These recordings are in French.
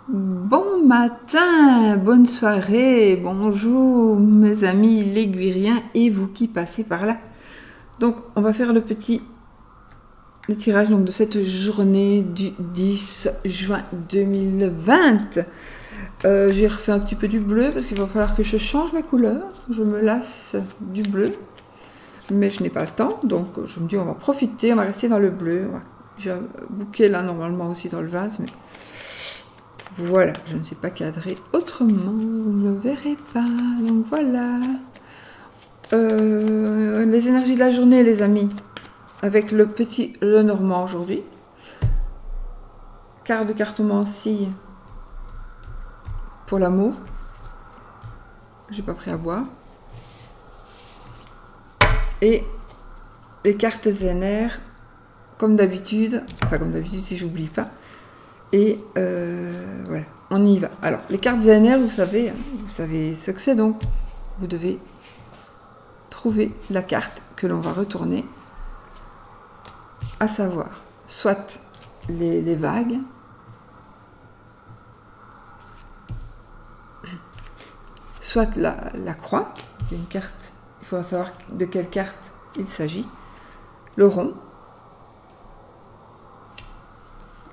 Bon matin, bonne soirée, bonjour mes amis léguiriens et vous qui passez par là. Donc on va faire le tirage donc, de cette journée du 10 juin 2020. J'ai refait un petit peu du bleu parce qu'il va falloir que je change ma couleur. Je me lasse du bleu, mais je n'ai pas le temps, donc je me dis on va profiter, on va rester dans le bleu. J'ai un bouquet là normalement aussi dans le vase, mais voilà, je ne sais pas cadrer autrement, vous ne le verrez pas, donc voilà. Les énergies de la journée, les amis, avec le petit Lenormand aujourd'hui. Quart de cartomancie pour l'amour. J'ai pas pris à boire. Et les cartes ZNR, comme d'habitude, enfin comme d'habitude si j'oublie pas. Et voilà, on y va. Alors, les cartes ZNR, vous savez ce que c'est, donc vous devez trouver la carte que l'on va retourner, à savoir soit les vagues, soit la croix, il y a une carte, il faut savoir de quelle carte il s'agit, le rond,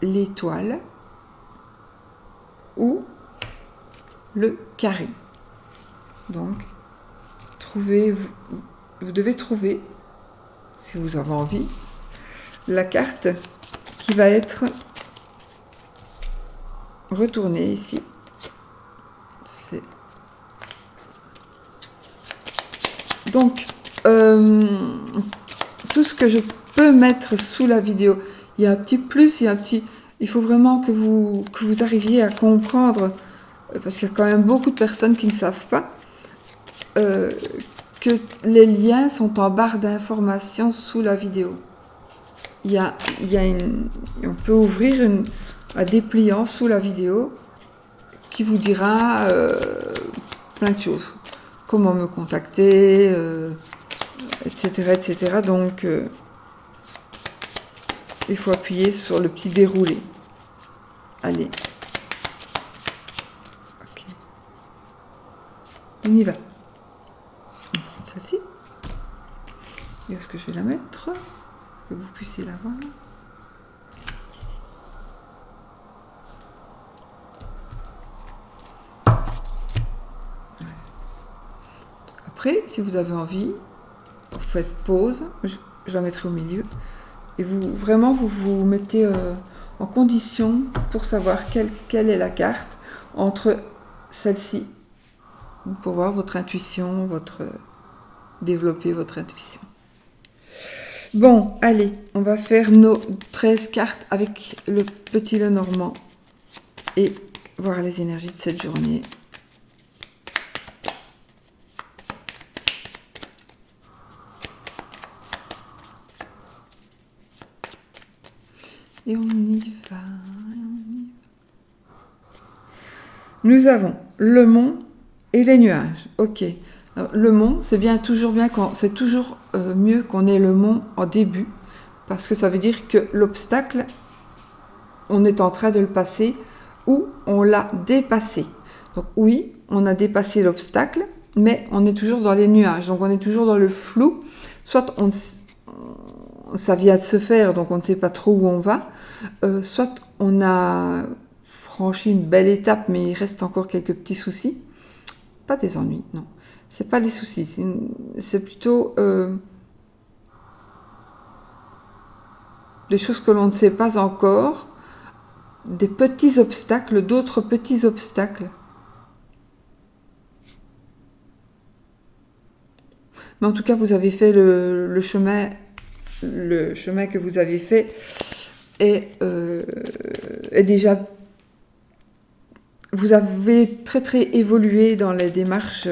l'étoile ou le carré. Donc, vous devez trouver, si vous avez envie, la carte qui va être retournée ici. Donc, tout ce que je peux mettre sous la vidéo, il y a un petit plus, il faut vraiment que vous arriviez à comprendre, parce qu'il y a quand même beaucoup de personnes qui ne savent pas, que les liens sont en barre d'informations sous la vidéo. On peut ouvrir un dépliant sous la vidéo qui vous dira plein de choses. Comment me contacter, etc., etc. Donc, il faut appuyer sur le petit déroulé. Allez. Ok. On y va. On va prendre celle-ci. Et où est-ce que je vais la mettre ? Que vous puissiez la voir. Ici. Après, si vous avez envie, vous faites pause. Je la mettrai au milieu. Et vous vous mettez en condition pour savoir quelle est la carte entre celle-ci, pour voir votre intuition, développer votre intuition. Bon, allez, on va faire nos 13 cartes avec le petit Lenormand et voir les énergies de cette journée. Et on y va. Nous avons le mont et les nuages. Ok. Alors, le mont, c'est toujours mieux qu'on ait le mont en début, parce que ça veut dire que l'obstacle, on est en train de le passer ou on l'a dépassé. Donc oui, on a dépassé l'obstacle, mais on est toujours dans les nuages. Donc on est toujours dans le flou. Soit ça vient de se faire, donc on ne sait pas trop où on va. Soit on a franchi une belle étape, mais il reste encore quelques petits soucis. Pas des ennuis, non. C'est pas les soucis, c'est plutôt des choses que l'on ne sait pas encore, des petits obstacles, d'autres petits obstacles. Mais en tout cas, vous avez fait le chemin que vous avez fait est déjà... Vous avez très très évolué dans les démarches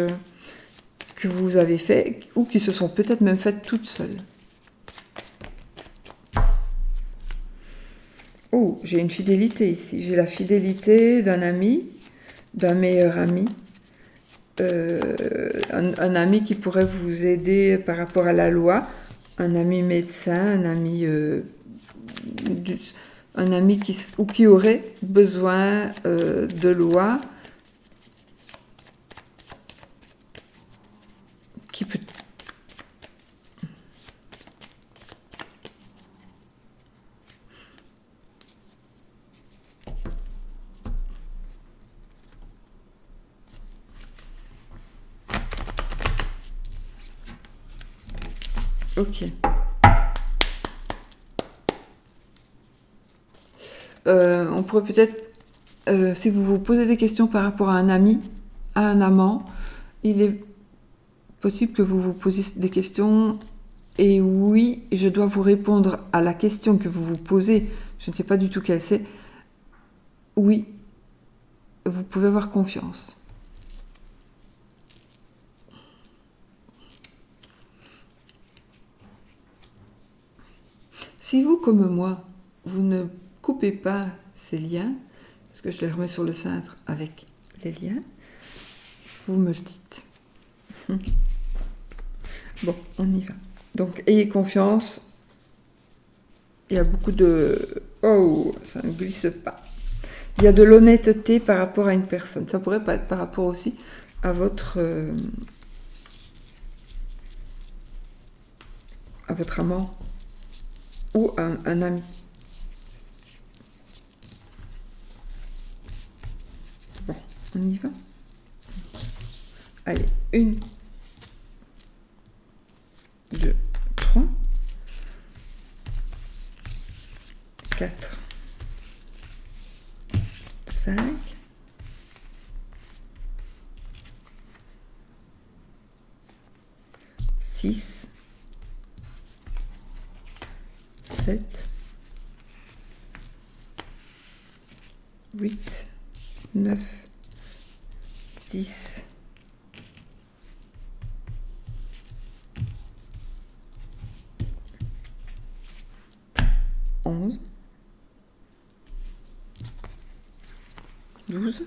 que vous avez faites, ou qui se sont peut-être même faites toutes seules. Oh, j'ai une fidélité ici. J'ai la fidélité d'un ami, d'un meilleur ami. Un ami qui pourrait vous aider par rapport à la loi, un ami médecin, un ami un ami qui aurait besoin de loi, qui peut... Ok. On pourrait peut-être, si vous vous posez des questions par rapport à un ami, à un amant, il est possible que vous vous posiez des questions et oui, je dois vous répondre à la question que vous vous posez. Je ne sais pas du tout quelle c'est. Oui, vous pouvez avoir confiance. Si vous, comme moi, vous ne coupez pas ces liens, parce que je les remets sur le cintre avec les liens, vous me le dites. Bon, on y va. Donc, ayez confiance. Il y a beaucoup de... Oh, ça ne glisse pas. Il y a de l'honnêteté par rapport à une personne. Ça pourrait pas être par rapport aussi à votre amant ou un ami. Bon, on y va. Allez, 1, 2, 3, 4, 5, 6, 7, 8, 9, 10, 11, 12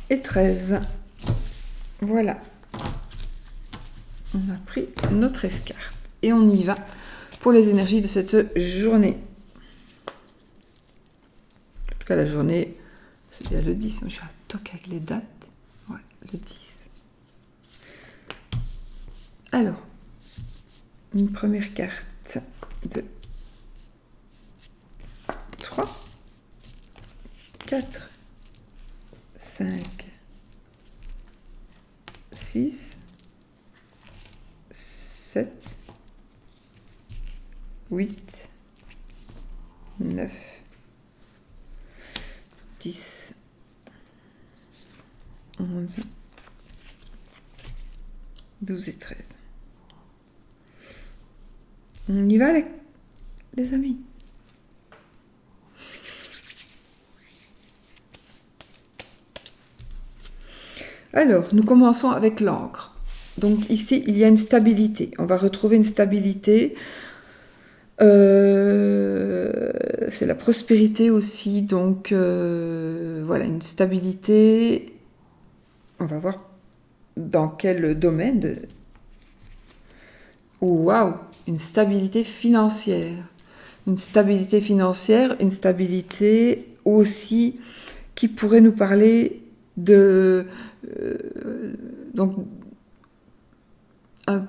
et 13. Voilà. On a pris notre escarpe et on y va pour les énergies de cette journée. En tout cas, la journée, c'est bien le 10. J'ai un toc avec les dates. Ouais, le 10. Alors, une première carte de 3, 4, 5, 6, 7, 8, 9, 10, 11, 12 et 13. On y va les amis. Alors, nous commençons avec l'encre. Donc ici, il y a une stabilité. On va retrouver une stabilité. C'est la prospérité aussi. Donc, voilà, une stabilité. On va voir dans quel domaine. Waouh, une stabilité financière. Une stabilité financière, une stabilité aussi qui pourrait nous parler de... donc,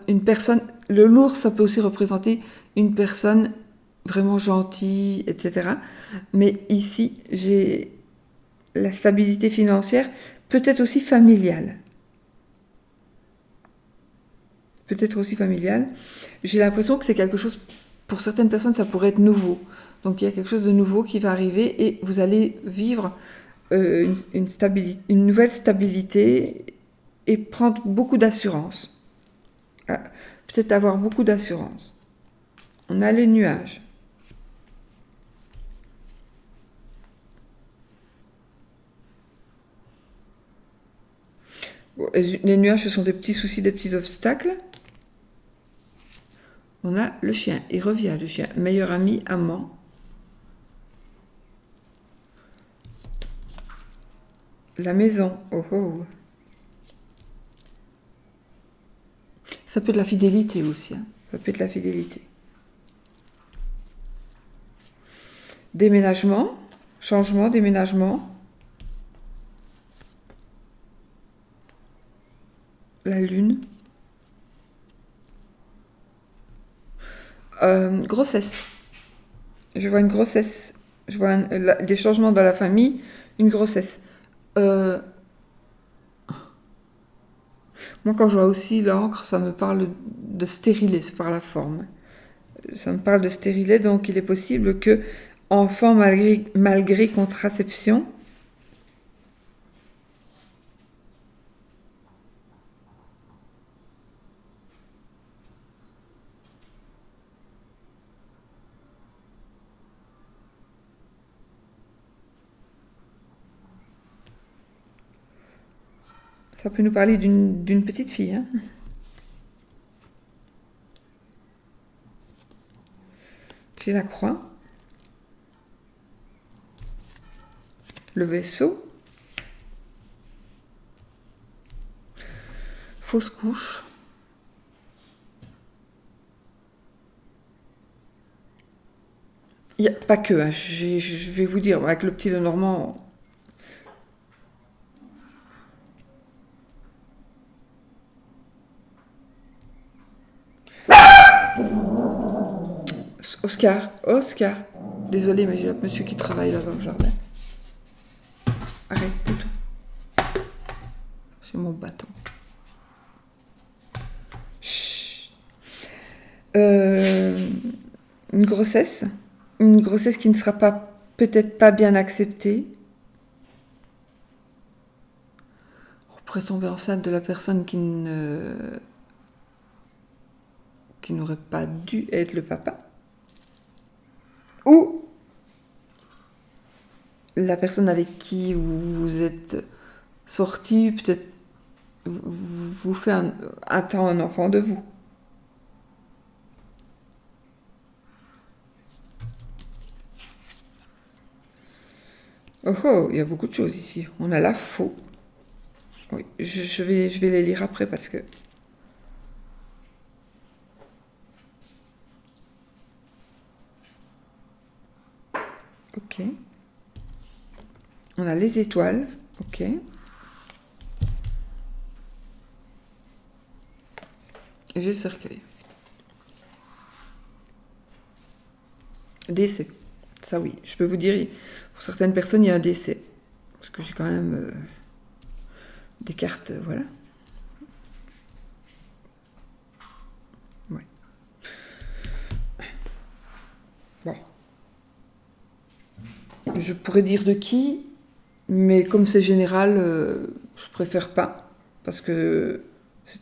une personne... Le lourd, ça peut aussi représenter une personne vraiment gentille, etc. Mais ici, j'ai la stabilité financière, peut-être aussi familiale. Peut-être aussi familiale. J'ai l'impression que c'est quelque chose, pour certaines personnes, ça pourrait être nouveau. Donc il y a quelque chose de nouveau qui va arriver et vous allez vivre une nouvelle stabilité et prendre beaucoup d'assurance. Peut-être avoir beaucoup d'assurance. On a le nuage. Les nuages, ce sont des petits soucis, des petits obstacles. On a le chien. Il revient, le chien. Meilleur ami, amant. La maison. Oh oh. Ça peut être la fidélité aussi. Hein. Ça peut être la fidélité. Déménagement, changement, déménagement. La lune. Grossesse. Je vois une grossesse. Je vois des changements dans la famille, une grossesse. Moi, quand je vois aussi l'encre, ça me parle de stérilet, c'est par la forme. Ça me parle de stérilet, donc il est possible que, enfant malgré contraception, ça peut nous parler d'une petite fille. Hein. J'ai la croix. Le vaisseau. Fausse couche. Il n'y a pas que, hein, je vais vous dire, avec le petit Lenormand, Oscar. Désolé, mais j'ai un monsieur qui travaille là dans le jardin. Arrête, tout. C'est mon bâton. Chut. Une grossesse qui ne sera peut-être pas bien acceptée. On pourrait tomber enceinte de la personne qui n'aurait pas dû être le papa. Ou la personne avec qui vous êtes sorti, peut-être vous fait attend un enfant de vous. Oh, il y a beaucoup de choses ici. On a la faux. Oui, je vais les lire après parce que... Ok. On a les étoiles. Ok. Et j'ai le cercueil. Décès. Ça oui, je peux vous dire, pour certaines personnes, il y a un décès. Parce que j'ai quand même des cartes, voilà. Ouais. Bon. Je pourrais dire de qui, mais comme c'est général, je préfère pas. Parce que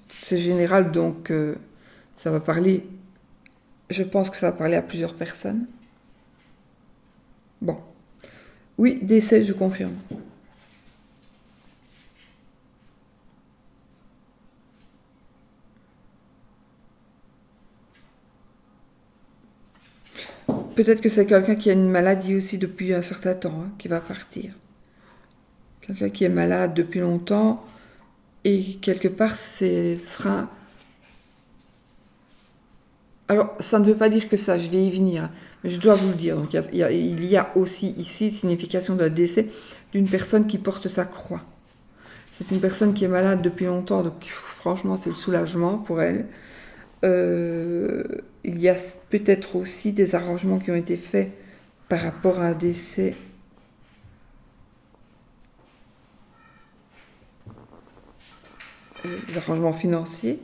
c'est général, donc ça va parler... Je pense que ça va parler à plusieurs personnes. Bon. Oui, décès, je confirme. Peut-être que c'est quelqu'un qui a une maladie aussi depuis un certain temps, hein, qui va partir. Quelqu'un qui est malade depuis longtemps, et quelque part, sera... Alors, ça ne veut pas dire que ça, je vais y venir, mais je dois vous le dire. Donc, il y a aussi ici signification d'un décès d'une personne qui porte sa croix. C'est une personne qui est malade depuis longtemps, donc franchement, c'est le soulagement pour elle. Il y a peut-être aussi des arrangements qui ont été faits par rapport à un décès. Des arrangements financiers.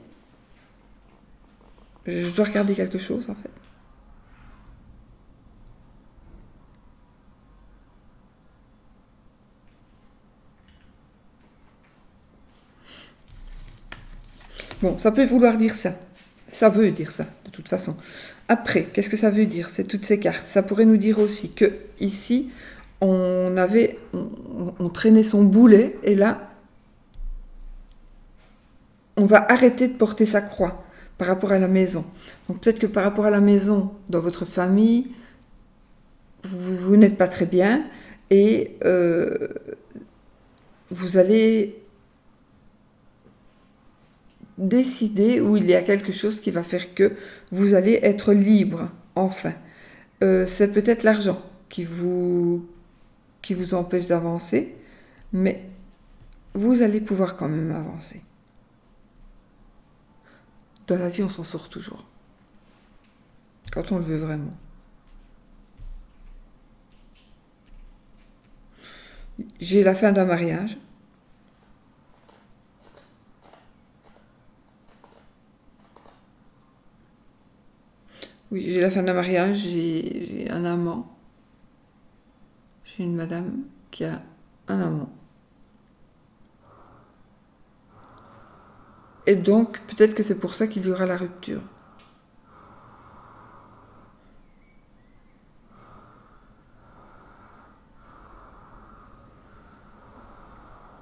Je dois regarder quelque chose en fait. Bon, ça peut vouloir dire ça. Ça veut dire ça, de toute façon. Après, qu'est-ce que ça veut dire, c'est toutes ces cartes? Ça pourrait nous dire aussi que ici, on traînait son boulet, et là, on va arrêter de porter sa croix par rapport à la maison. Donc peut-être que par rapport à la maison, dans votre famille, vous n'êtes pas très bien, et vous allez décider, ou il y a quelque chose qui va faire que vous allez être libre, enfin. C'est peut-être l'argent qui vous empêche d'avancer, mais vous allez pouvoir quand même avancer. Dans la vie, on s'en sort toujours. Quand on le veut vraiment. J'ai la fin d'un mariage. Oui, j'ai la fin d'un mariage, j'ai un amant. J'ai une madame qui a un amant. Et donc, peut-être que c'est pour ça qu'il y aura la rupture.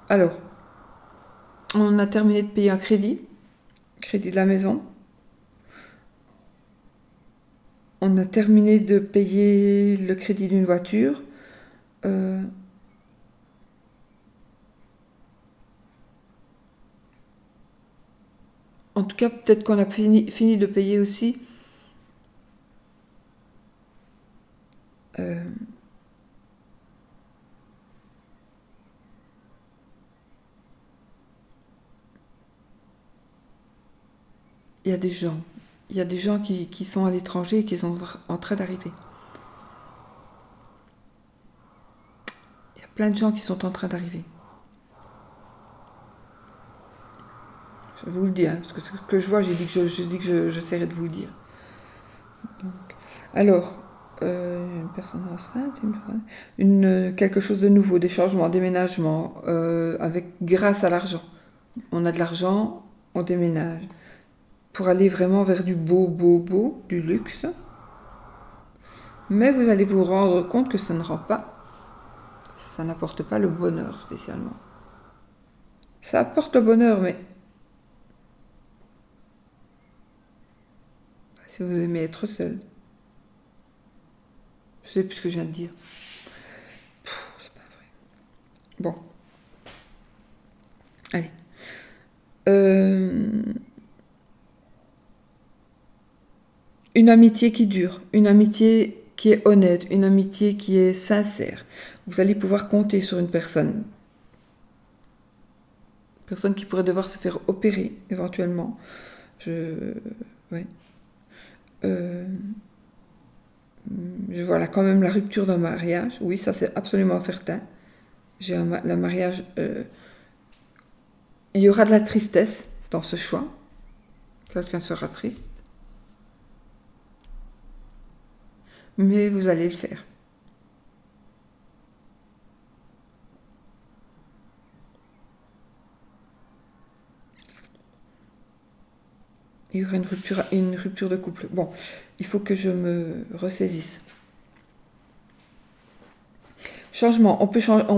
Alors, on a terminé de payer un crédit de la maison. On a terminé de payer le crédit d'une voiture. En tout cas, peut-être qu'on a fini de payer aussi il y a des gens. Il y a des gens qui sont à l'étranger et qui sont en train d'arriver. Il y a plein de gens qui sont en train d'arriver. Je vous le dis, hein, parce que ce que je vois, j'ai dit que j'essaierai de vous le dire. Donc, alors, une personne enceinte, quelque chose de nouveau, des changements, déménagement, grâce à l'argent. On a de l'argent, on déménage. Pour aller vraiment vers du beau, du luxe. Mais vous allez vous rendre compte que ça n'apporte pas le bonheur spécialement. Ça apporte le bonheur, mais si vous aimez être seul. Je sais plus ce que je viens de dire. C'est pas vrai. Bon. Allez. Une amitié qui dure, une amitié qui est honnête, une amitié qui est sincère. Vous allez pouvoir compter sur une personne. Une personne qui pourrait devoir se faire opérer éventuellement. Ouais. Je vois là quand même la rupture d'un mariage. Oui, ça c'est absolument certain. Le mariage. Il y aura de la tristesse dans ce choix. Quelqu'un sera triste. Mais vous allez le faire. Il y aura une rupture de couple. Bon, il faut que je me ressaisisse. Changement. On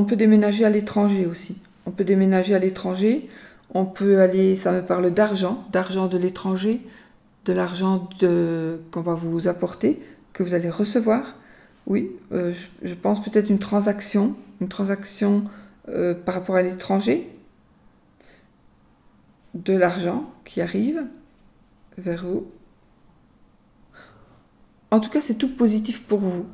peut déménager à l'étranger aussi. On peut déménager à l'étranger. On peut aller, ça me parle d'argent de l'étranger, de l'argent qu'on va vous apporter, que vous allez recevoir. Oui, je pense peut-être une transaction par rapport à l'étranger, de l'argent qui arrive vers vous. En tout cas, c'est tout positif pour vous.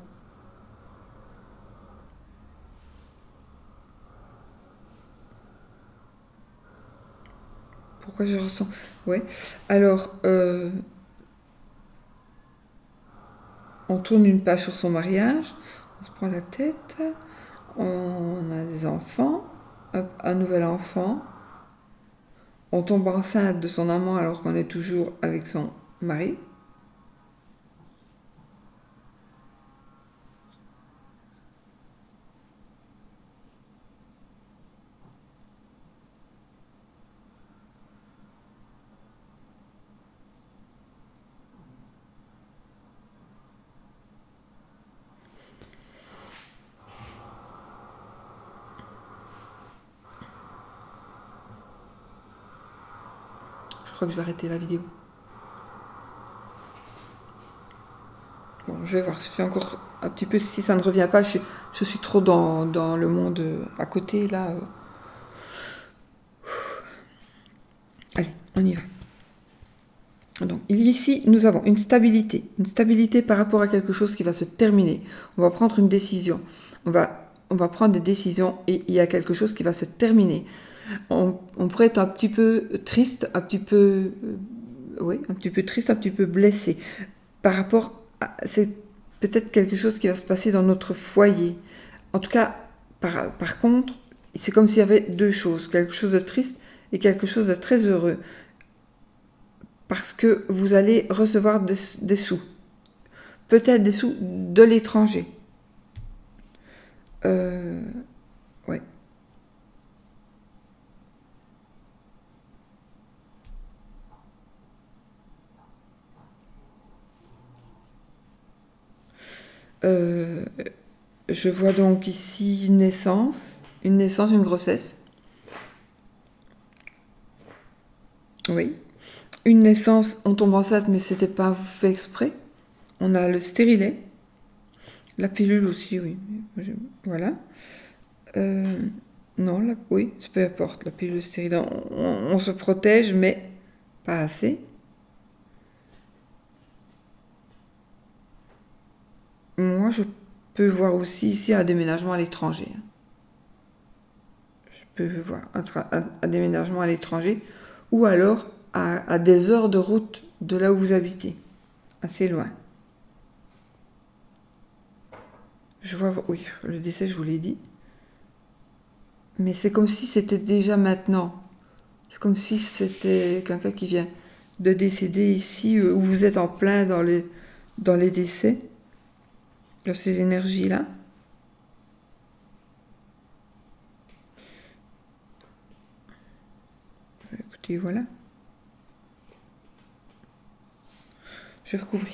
Pourquoi je ressens... Ouais. Alors, on tourne une page sur son mariage, on se prend la tête, on a des enfants, hop, un nouvel enfant, on tombe enceinte de son amant alors qu'on est toujours avec son mari. Je crois que je vais arrêter la vidéo. Bon, je vais voir, je fais encore un petit peu, si ça ne revient pas, je suis trop dans le monde à côté, là. Allez, on y va. Donc ici, nous avons une stabilité par rapport à quelque chose qui va se terminer. On va prendre une décision, on va prendre des décisions et il y a quelque chose qui va se terminer. On pourrait être un petit peu triste, un petit peu, oui, un petit peu triste, un petit peu blessé par rapport à, c'est peut-être quelque chose qui va se passer dans notre foyer. En tout cas, par contre, c'est comme s'il y avait deux choses, quelque chose de triste et quelque chose de très heureux. Parce que vous allez recevoir des sous. Peut-être des sous de l'étranger. Ouais. Je vois donc ici une naissance, une grossesse. Oui. Une naissance, on tombe enceinte, mais c'était pas fait exprès. On a le stérilet. La pilule aussi, oui. Voilà. Non, oui, peu importe. La pilule stérilet, on se protège, mais pas assez. Moi, je peux voir aussi ici un déménagement à l'étranger. Je peux voir un déménagement à l'étranger ou alors à des heures de route de là où vous habitez, assez loin. Je vois, oui, le décès, je vous l'ai dit. Mais c'est comme si c'était déjà maintenant. C'est comme si c'était quelqu'un qui vient de décéder ici, où vous êtes en plein dans les décès, dans ces énergies-là. Écoutez, voilà. Je vais recouvrir.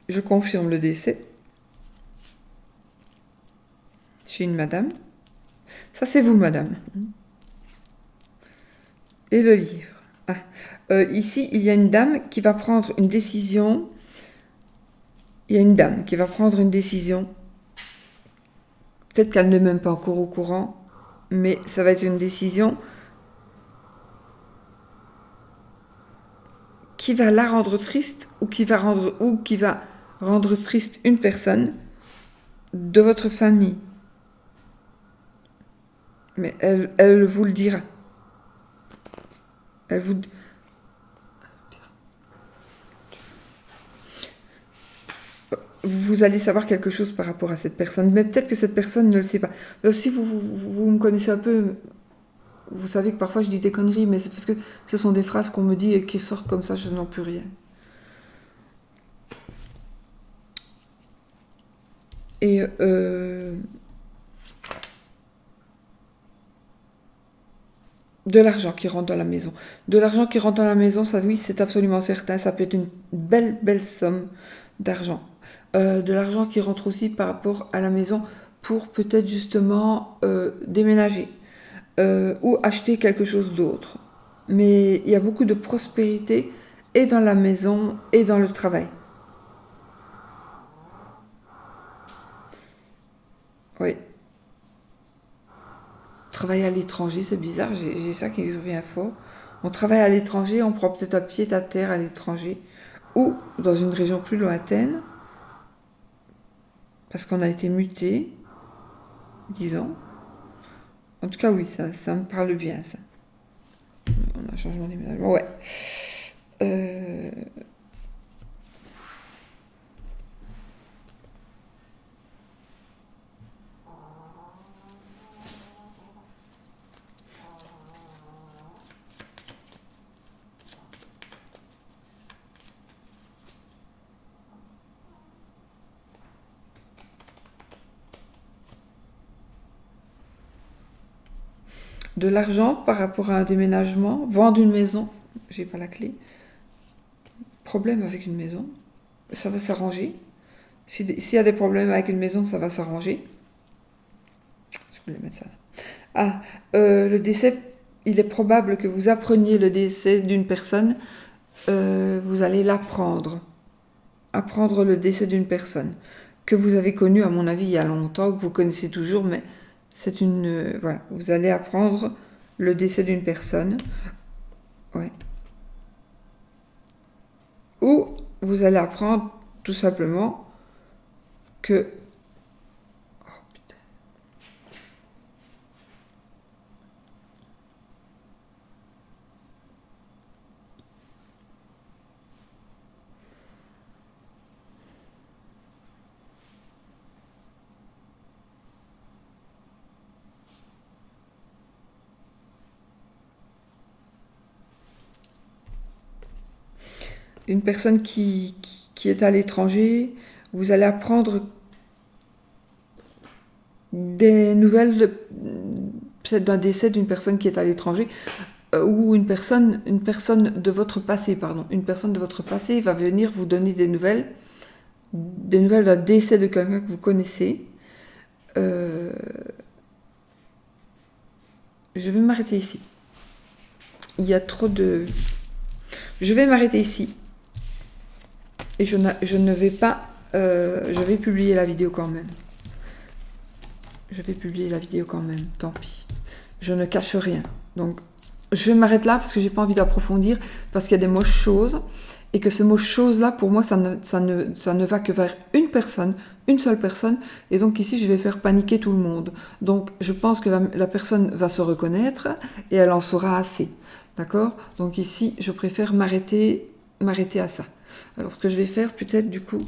Je confirme le décès chez une madame. Ça, c'est vous, madame. Et le livre. Ici, il y a une dame qui va prendre une décision. Il y a une dame qui va prendre une décision. Peut-être qu'elle n'est même pas encore au courant, mais ça va être une décision qui va la rendre triste ou qui va rendre triste une personne de votre famille. Mais elle vous le dira. Elle vous... Vous allez savoir quelque chose par rapport à cette personne, mais peut-être que cette personne ne le sait pas. Donc, si vous me connaissez un peu, vous savez que parfois je dis des conneries, mais c'est parce que ce sont des phrases qu'on me dit et qui sortent comme ça, je n'en peux rien. Et de l'argent qui rentre dans la maison. De l'argent qui rentre dans la maison, ça oui, c'est absolument certain. Ça peut être une belle somme d'argent. De l'argent qui rentre aussi par rapport à la maison pour peut-être justement déménager ou acheter quelque chose d'autre. Mais il y a beaucoup de prospérité et dans la maison et dans le travail. Oui. Travailler à l'étranger, c'est bizarre, j'ai ça qui revient fort. On travaille à l'étranger, on prend peut-être un pied à terre à l'étranger ou dans une région plus lointaine parce qu'on a été muté, disons. En tout cas, oui, ça me parle bien, ça. On a un changement d'aménagement, ouais. De l'argent par rapport à un déménagement, vendre une maison, j'ai pas la clé, problèmes avec une maison. Ça va s'arranger. S'il y a des problèmes avec une maison, ça va s'arranger. Je voulais mettre ça là. Ah, le décès, il est probable que vous appreniez le décès d'une personne. Vous allez l'apprendre. Apprendre le décès d'une personne que vous avez connue, à mon avis, il y a longtemps, que vous connaissez toujours, mais c'est une... voilà, vous allez apprendre le décès d'une personne. Ouais. Ou vous allez apprendre tout simplement que... Oh, putain. Une personne qui est à l'étranger, vous allez apprendre des nouvelles peut-être d'un décès d'une personne qui est à l'étranger, ou une personne de votre passé, pardon. Une personne de votre passé va venir vous donner des nouvelles d'un décès de quelqu'un que vous connaissez. Je vais m'arrêter ici. Il y a trop de... Je vais m'arrêter ici. Et je ne vais pas... je vais publier la vidéo quand même. Je vais publier la vidéo quand même, tant pis. Je ne cache rien. Donc, je m'arrête là parce que j'ai pas envie d'approfondir, parce qu'il y a des moches choses, et que ces moches choses-là, pour moi, ça ne va que vers une personne, une seule personne, et donc ici, je vais faire paniquer tout le monde. Donc, je pense que la personne va se reconnaître, et elle en saura assez. D'accord? Donc ici, je préfère m'arrêter à ça. Alors, ce que je vais faire, peut-être, du coup...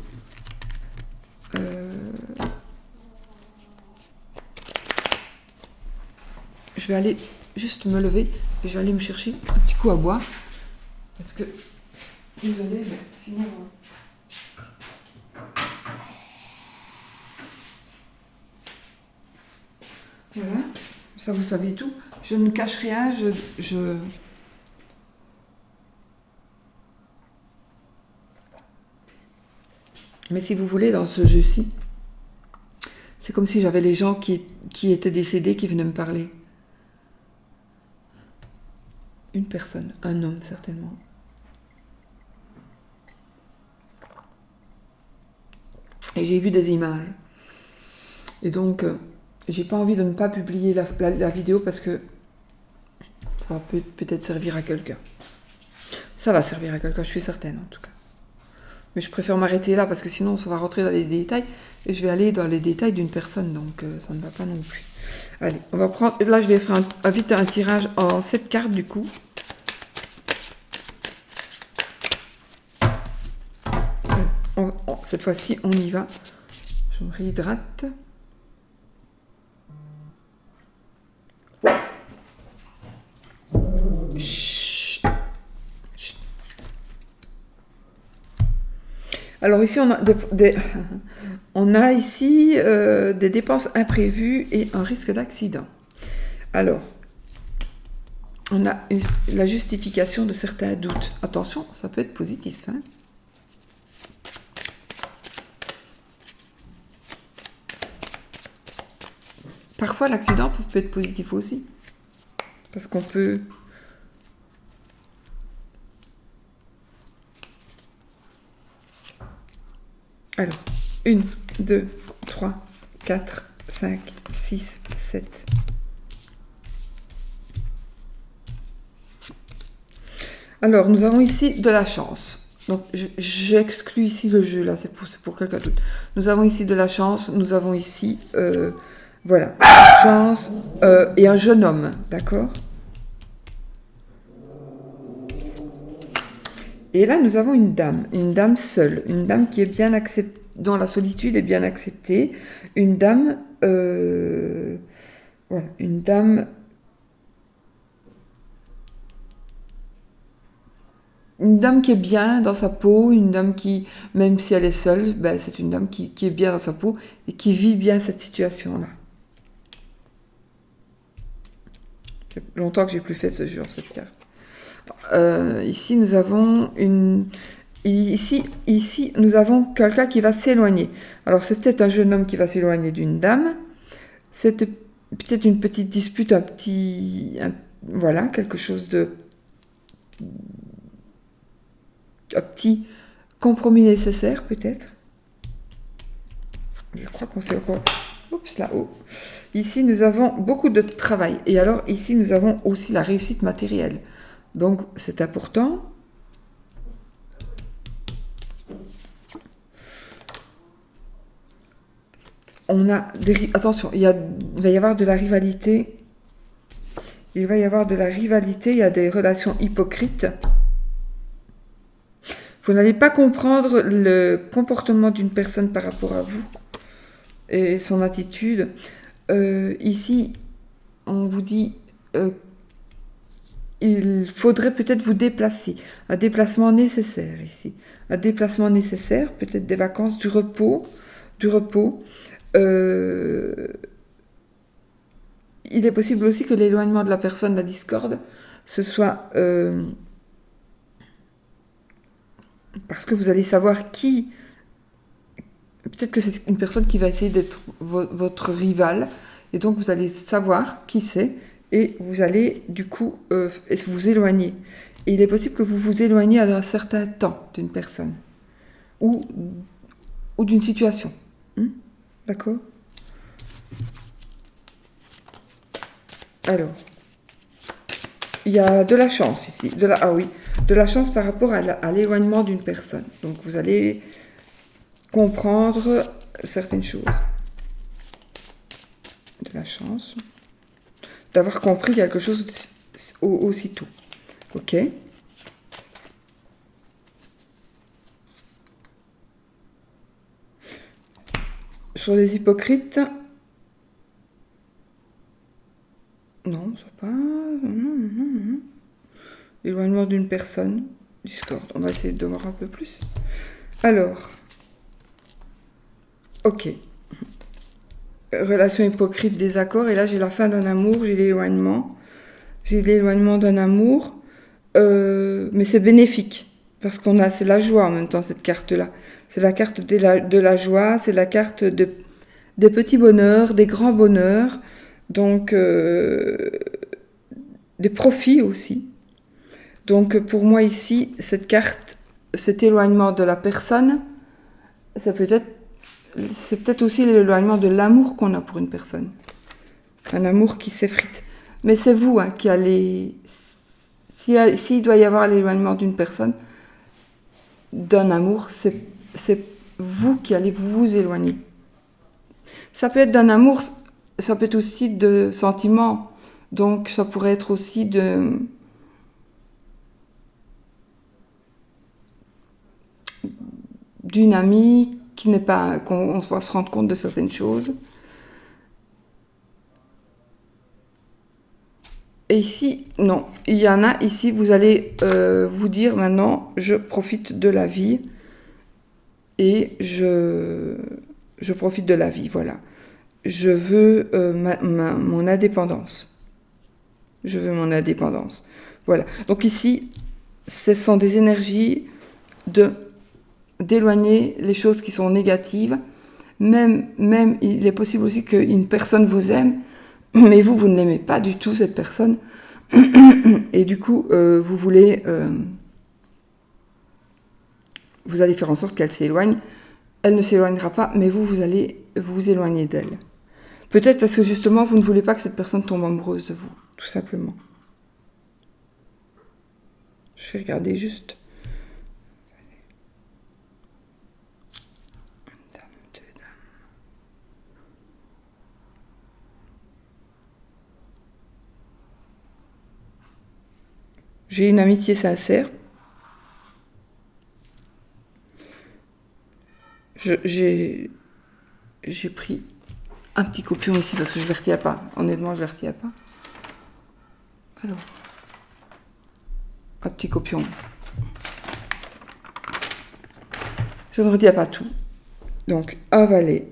je vais aller juste me lever et je vais aller me chercher un petit coup à boire. Parce que, désolée, mais sinon... Voilà, ça vous savez tout. Je ne cache rien, Mais si vous voulez, dans ce jeu-ci, c'est comme si j'avais les gens qui étaient décédés qui venaient me parler. Une personne, un homme certainement. Et j'ai vu des images. Et donc, j'ai pas envie de ne pas publier la vidéo parce que ça va peut-être servir à quelqu'un. Ça va servir à quelqu'un, je suis certaine en tout cas. Mais je préfère m'arrêter là parce que sinon ça va rentrer dans les détails et je vais aller dans les détails d'une personne, donc ça ne va pas non plus. Allez, on va prendre... Là, je vais faire vite un tirage en 7 cartes du coup. Cette fois-ci, on y va. Je me réhydrate. Chut. Chut. Alors ici, on a ici des dépenses imprévues et un risque d'accident. Alors, on a la justification de certains doutes. Attention, ça peut être positif, hein. Parfois, l'accident peut être positif aussi. Parce qu'on peut... Alors, 1, 2, 3, 4, 5, 6, 7. Alors, nous avons ici de la chance. Donc, j'exclus ici le jeu, là, c'est pour quelqu'un d'autre. Nous avons ici de la chance, nous avons ici... voilà, chance et un jeune homme, d'accord? Et là, nous avons une dame seule, une dame qui est bien acceptée, dont la solitude est bien acceptée, une dame, voilà, une dame qui est bien dans sa peau, une dame qui, même si elle est seule, ben, c'est une dame qui est bien dans sa peau et qui vit bien cette situation-là. Ça fait longtemps que j'ai plus fait ce genre, cette carte. Ici, nous avons Ici, nous avons quelqu'un qui va s'éloigner. Alors, c'est peut-être un jeune homme qui va s'éloigner d'une dame. C'est peut-être une petite dispute, voilà, quelque chose de... Un petit compromis nécessaire, peut-être. Je crois qu'on s'est encore... Oups, là-haut. Ici, nous avons beaucoup de travail. Et alors, ici, nous avons aussi la réussite matérielle. Donc, c'est important. On a des... Attention, il va y avoir de la rivalité. Il va y avoir de la rivalité, il y a des relations hypocrites. Vous n'allez pas comprendre le comportement d'une personne par rapport à vous et son attitude. Ici, on vous dit il faudrait peut-être vous déplacer. Un déplacement nécessaire ici. Un déplacement nécessaire, peut-être des vacances, du repos. Il est possible aussi que l'éloignement de la personne, la discorde, ce soit parce que vous allez savoir qui... Peut-être que c'est une personne qui va essayer d'être votre rival, et donc vous allez savoir qui c'est, et vous allez du coup vous éloigner. Et il est possible que vous vous éloigniez à un certain temps d'une personne, ou d'une situation. D'accord ? Alors, il y a de la chance ici, de la chance par rapport à l'éloignement d'une personne. Donc vous allez comprendre certaines choses. De la chance d'avoir compris quelque chose aussitôt. Ok ? Sur les hypocrites, non, ça pas. Non. Éloignement d'une personne, discorde. On va essayer de voir un peu plus. Alors, ok. Relation hypocrite, désaccord. Et là, j'ai la fin d'un amour, j'ai l'éloignement. J'ai l'éloignement d'un amour. Mais c'est bénéfique. Parce c'est la joie en même temps, cette carte-là. C'est la carte de la joie, c'est la carte des petits bonheurs, des grands bonheurs. Donc, des profits aussi. Donc, pour moi ici, cette carte, cet éloignement de la personne, c'est peut-être aussi l'éloignement de l'amour qu'on a pour une personne. Un amour qui s'effrite. Mais c'est vous qui allez... S'il doit y avoir l'éloignement d'une personne, d'un amour, c'est vous qui allez vous éloigner. Ça peut être d'un amour, ça peut être aussi de sentiments. Donc, ça pourrait être aussi d'une amie qui n'est pas... qu'on va se rendre compte de certaines choses. Et ici, non. Il y en a ici, vous allez vous dire maintenant, je profite de la vie. Et je profite de la vie, voilà. Je veux mon indépendance. Je veux mon indépendance. Voilà. Donc ici, ce sont des énergies d'éloigner les choses qui sont négatives. Même, il est possible aussi qu'une personne vous aime, mais vous ne l'aimez pas du tout, cette personne. Et du coup, vous voulez... vous allez faire en sorte qu'elle s'éloigne. Elle ne s'éloignera pas, mais vous allez vous éloigner d'elle. Peut-être parce que justement, vous ne voulez pas que cette personne tombe amoureuse de vous, tout simplement. Je vais regarder juste. Une dame, deux dames. J'ai une amitié sincère. J'ai pris un petit copion ici parce que je ne les retiens pas. Honnêtement, je ne les retiens pas. Alors, un petit copion. Je ne retiens pas tout. Donc, un valet,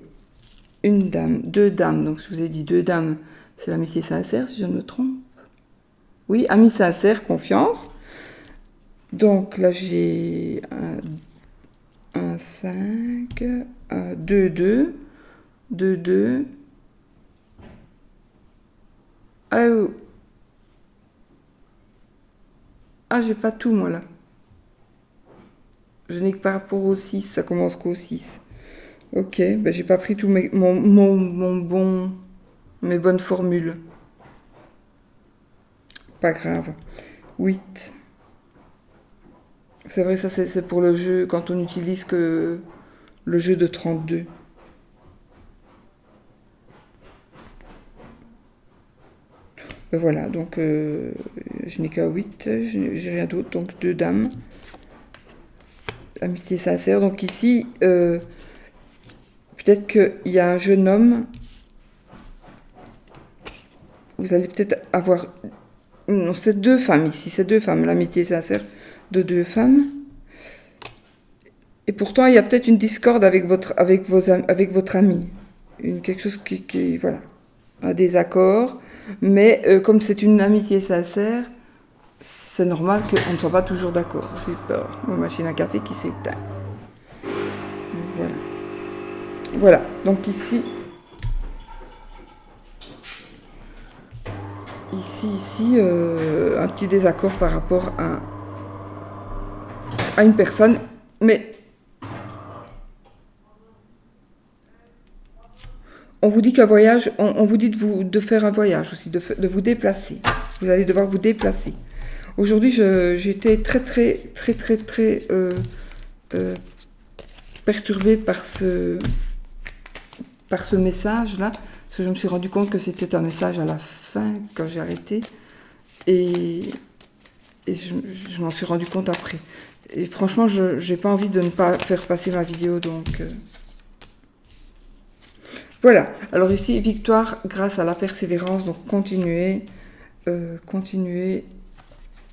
une dame, deux dames. Donc, je vous ai dit deux dames, c'est l'amitié sincère, si je ne me trompe. Oui, ami sincère, confiance. Donc là, j'ai un 5, un 2, 2, 2, 2. Ah, j'ai pas tout, moi, là. Je n'ai que par rapport au 6, ça commence qu'au 6. Ok, ben j'ai pas pris tout mes bonnes formules. Pas grave. 8. C'est vrai, ça c'est pour le jeu, quand on utilise que le jeu de 32. Ben voilà, donc je n'ai qu'à 8, j'ai rien d'autre, donc 2 dames. Amitié sincère, donc ici, peut-être qu'il y a un jeune homme, vous allez peut-être avoir... Non, c'est 2 femmes ici, c'est 2 femmes, l'amitié sincère de 2 femmes. Et pourtant, il y a peut-être une discorde avec votre ami. Quelque chose voilà, un désaccord. Mais comme c'est une amitié sincère, c'est normal qu'on ne soit pas toujours d'accord. J'ai peur. Ma machine à café qui s'éteint. Voilà. Voilà. Donc ici, un petit désaccord par rapport à une personne. Mais on vous dit qu'un voyage, on vous dit de faire un voyage aussi, de vous déplacer. Vous allez devoir vous déplacer. Aujourd'hui, j'étais très perturbée par ce message-là, parce que je me suis rendu compte que c'était un message à la fin, quand j'ai arrêté, et je m'en suis rendu compte après. Et franchement, je n'ai pas envie de ne pas faire passer ma vidéo, donc... Voilà, alors ici, victoire grâce à la persévérance, donc continuez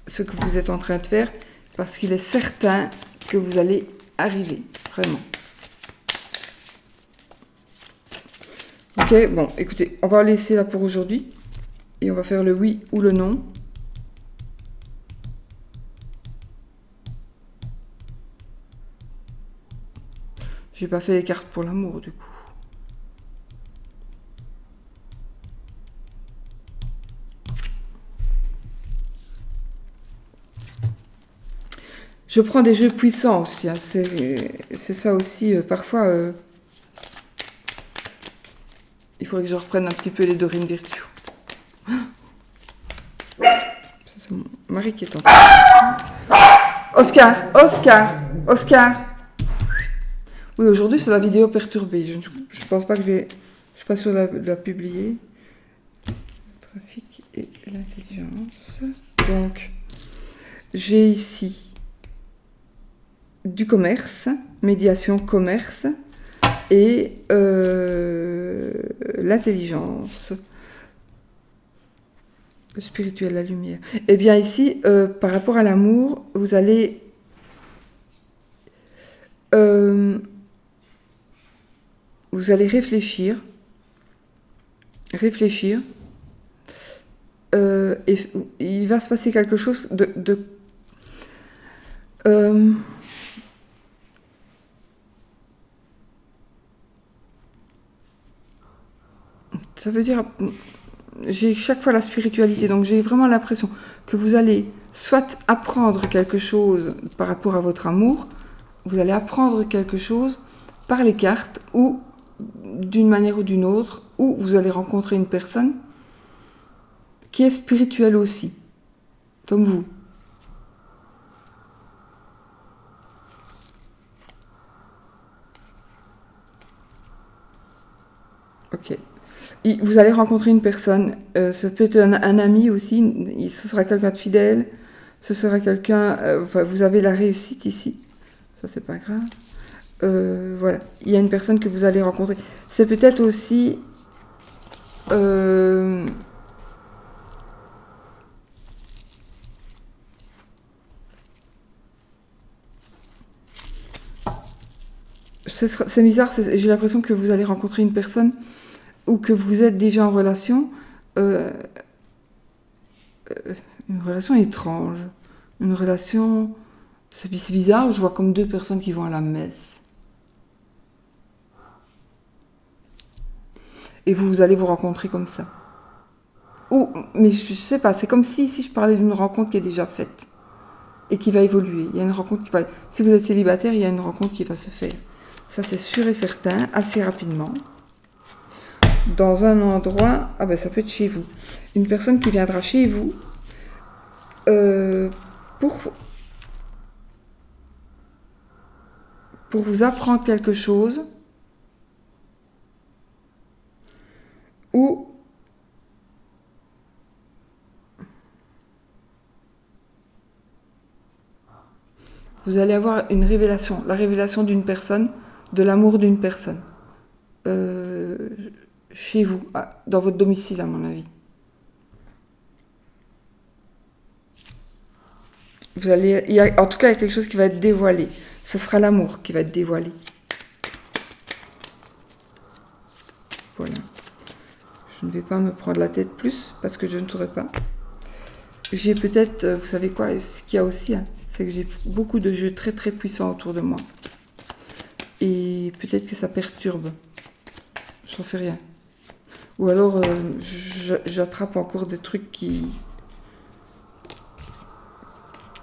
ce que vous êtes en train de faire, parce qu'il est certain que vous allez arriver, vraiment. Ok, bon, écoutez, on va laisser là pour aujourd'hui, et on va faire le oui ou le non. J'ai pas fait les cartes pour l'amour, du coup. Je prends des jeux puissants aussi, hein. C'est ça aussi, parfois, il faudrait que je reprenne un petit peu les Dorine Virtue. Ça, c'est mon mari qui est en train. Oscar. Oui, aujourd'hui, c'est la vidéo perturbée. Je ne pense pas que je suis pas sûre de la publier. Trafic et l'intelligence. Donc, j'ai ici du commerce, médiation commerce et l'intelligence spirituelle, la lumière. Et bien ici, par rapport à l'amour, vous allez réfléchir, et il va se passer quelque chose ça veut dire, j'ai chaque fois la spiritualité, donc j'ai vraiment l'impression que vous allez soit apprendre quelque chose par rapport à votre amour, vous allez apprendre quelque chose par les cartes, ou d'une manière ou d'une autre, ou vous allez rencontrer une personne qui est spirituelle aussi, comme vous. Ok. Vous allez rencontrer une personne, ça peut être un ami aussi, ce sera quelqu'un de fidèle, ce sera quelqu'un, vous avez la réussite ici, ça c'est pas grave. Voilà, il y a une personne que vous allez rencontrer. C'est peut-être aussi c'est bizarre, j'ai l'impression que vous allez rencontrer une personne ou que vous êtes déjà en relation, une relation étrange, une relation C'est bizarre, je vois comme deux personnes qui vont à la messe. Et vous allez vous rencontrer comme ça. Ou, mais je sais pas, c'est comme si je parlais d'une rencontre qui est déjà faite et qui va évoluer. Il y a une rencontre qui va... Si vous êtes célibataire, il y a une rencontre qui va se faire. Ça, c'est sûr et certain, assez rapidement. Dans un endroit... Ah ben, ça peut être chez vous. Une personne qui viendra chez vous pour vous apprendre quelque chose ou vous allez avoir une révélation, la révélation d'une personne, de l'amour d'une personne, chez vous, dans votre domicile à mon avis. En tout cas, il y a quelque chose qui va être dévoilé. Ce sera l'amour qui va être dévoilé. Voilà. Je ne vais pas me prendre la tête plus parce que je ne saurais pas. J'ai peut-être, vous savez quoi, ce qu'il y a aussi, c'est que j'ai beaucoup de jeux très très puissants autour de moi. Et peut-être que ça perturbe. J'en sais rien. Ou alors, j'attrape encore des trucs qui...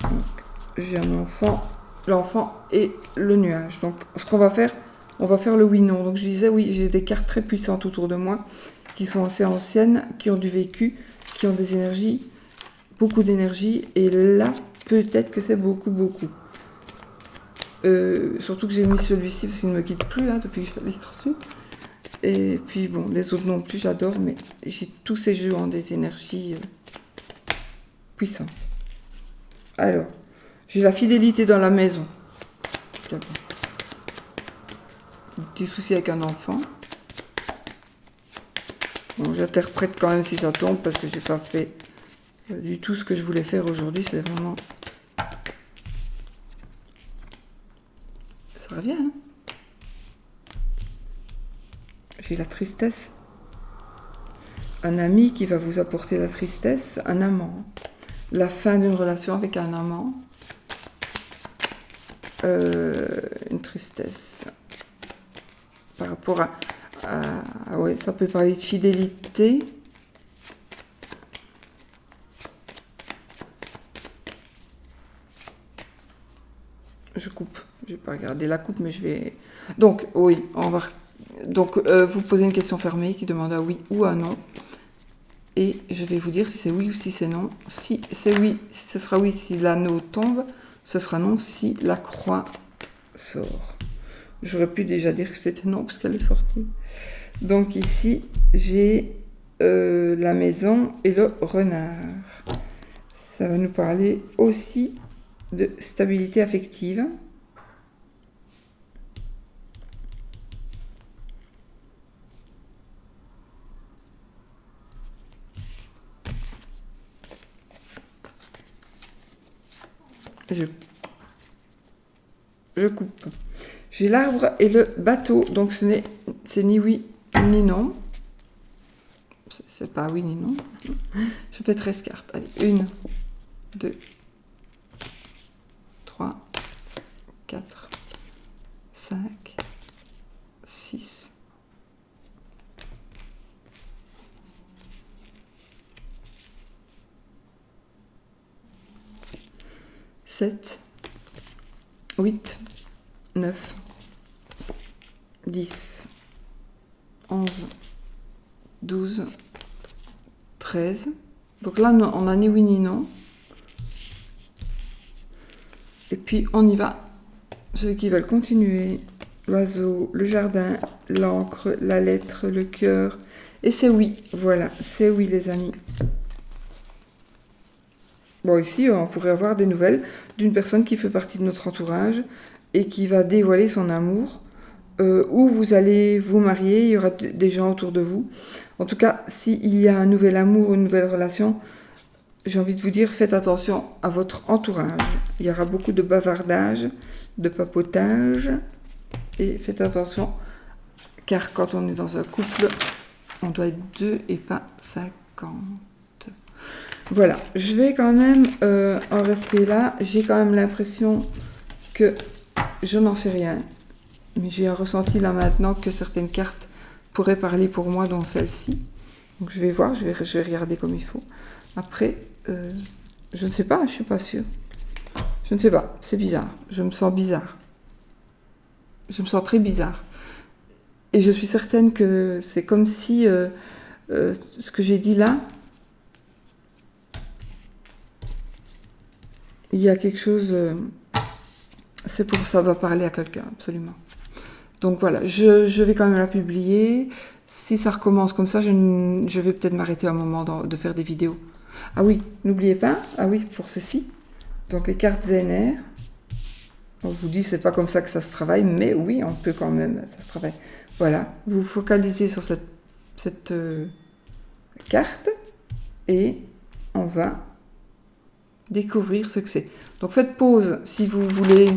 Donc, j'ai un enfant, l'enfant et le nuage. Donc, ce qu'on va faire, on va faire le oui-non. Donc, je disais, oui, j'ai des cartes très puissantes autour de moi, qui sont assez anciennes, qui ont du vécu, qui ont des énergies, beaucoup d'énergie. Et là, peut-être que c'est beaucoup. Surtout que j'ai mis celui-ci parce qu'il ne me quitte plus depuis que je l'ai reçu. Et puis, bon, les autres non plus, j'adore, mais j'ai tous ces jeux ont des énergies puissantes. Alors, j'ai la fidélité dans la maison. Un petit souci avec un enfant. Bon, j'interprète quand même si ça tombe parce que j'ai pas fait du tout ce que je voulais faire aujourd'hui. C'est vraiment... Ça revient, hein. J'ai la tristesse. Un ami qui va vous apporter la tristesse. Un amant. La fin d'une relation avec un amant. Une tristesse. Par rapport à... ouais, ça peut parler de fidélité. Je coupe. Je vais pas regarder la coupe, mais je vais... Donc, oui, on va... Donc, vous posez une question fermée qui demande un oui ou un non. Et je vais vous dire si c'est oui ou si c'est non. Si c'est oui, ce sera oui si l'anneau tombe. Ce sera non si la croix sort. J'aurais pu déjà dire que c'était non parce qu'elle est sortie. Donc ici, j'ai la maison et le renard. Ça va nous parler aussi de stabilité affective. Je coupe. J'ai l'arbre et le bateau, donc c'est ni oui ni non. C'est pas oui ni non. Je fais 13 cartes. Allez, 1, 2, 3, 4, 5, 6, 7, 8, 9, 10, 11, 12, 13. Donc là, on a ni oui ni non. Et puis, on y va. Ceux qui veulent continuer. L'oiseau, le jardin, l'encre, la lettre, le cœur. Et c'est oui. Voilà, c'est oui, les amis. Bon, ici, on pourrait avoir des nouvelles d'une personne qui fait partie de notre entourage et qui va dévoiler son amour. Où vous allez vous marier, il y aura des gens autour de vous. En tout cas, s'il y a un nouvel amour, une nouvelle relation, j'ai envie de vous dire, faites attention à votre entourage. Il y aura beaucoup de bavardage, de papotage. Et faites attention, car quand on est dans un couple, on doit être 2 et pas 50. Voilà, je vais quand même en rester là. J'ai quand même l'impression que je n'en sais rien. Mais j'ai un ressenti là maintenant que certaines cartes pourraient parler pour moi, dont celle-ci. Donc je vais voir, je vais regarder comme il faut. Après, je ne sais pas, je suis pas sûre. Je ne sais pas, c'est bizarre. Je me sens bizarre. Je me sens très bizarre. Et je suis certaine que c'est comme si ce que j'ai dit là, il y a quelque chose... c'est pour ça va parler à quelqu'un, absolument. Donc voilà, je vais quand même la publier. Si ça recommence comme ça, je vais peut-être m'arrêter un moment de faire des vidéos. Ah oui, n'oubliez pas, ah oui, pour ceci, donc les cartes ZNR. On vous dit, c'est pas comme ça que ça se travaille, mais oui, on peut quand même, ça se travaille. Voilà, vous focalisez sur cette carte et on va découvrir ce que c'est. Donc faites pause si vous voulez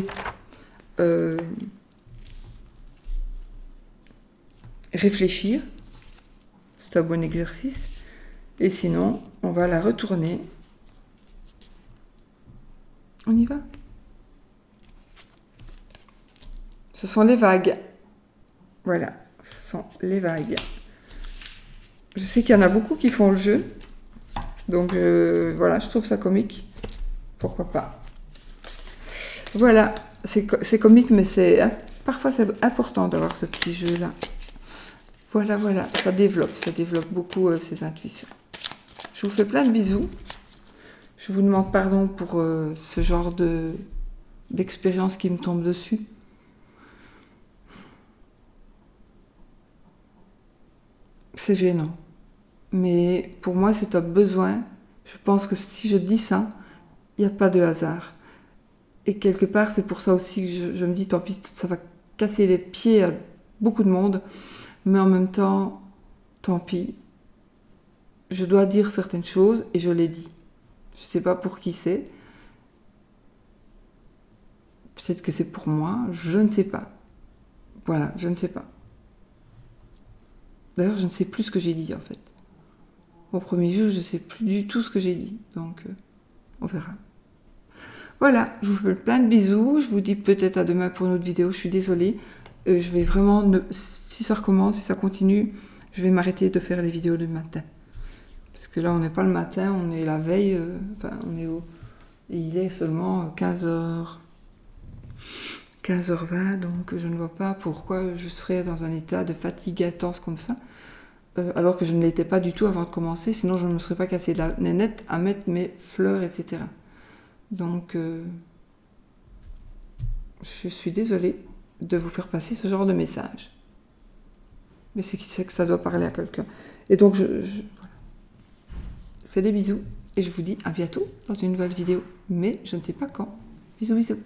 réfléchir. C'est un bon exercice. Et sinon, on va la retourner. On y va. Ce sont les vagues. Voilà, ce sont les vagues. Je sais qu'il y en a beaucoup qui font le jeu. Donc voilà, je trouve ça comique. Pourquoi pas. Voilà, c'est comique, mais parfois c'est important d'avoir ce petit jeu-là. Voilà, voilà, ça développe beaucoup ses intuitions. Je vous fais plein de bisous. Je vous demande pardon pour ce genre d'expérience qui me tombe dessus. C'est gênant. Mais pour moi, c'est un besoin. Je pense que si je dis ça, il n'y a pas de hasard. Et quelque part, c'est pour ça aussi que je me dis, tant pis, ça va casser les pieds à beaucoup de monde. Mais en même temps, tant pis. Je dois dire certaines choses et je les dis. Je ne sais pas pour qui c'est. Peut-être que c'est pour moi, je ne sais pas. Voilà, je ne sais pas. D'ailleurs, je ne sais plus ce que j'ai dit en fait. Au premier jour, je ne sais plus du tout ce que j'ai dit. Donc, on verra. Voilà, je vous fais plein de bisous. Je vous dis peut-être à demain pour une autre vidéo. Je suis désolée. Je vais vraiment, si ça recommence, si ça continue, je vais m'arrêter de faire les vidéos du matin. Parce que là, on n'est pas le matin, on est la veille. On est et il est seulement 15h20, donc je ne vois pas pourquoi je serais dans un état de fatigue intense comme ça. Alors que je ne l'étais pas du tout avant de commencer, sinon je ne me serais pas cassé la nénette à mettre mes fleurs, etc. Donc, je suis désolée de vous faire passer ce genre de message. Mais c'est que ça doit parler à quelqu'un. Et donc, voilà. Je fais des bisous et je vous dis à bientôt dans une nouvelle vidéo. Mais je ne sais pas quand. Bisous, bisous.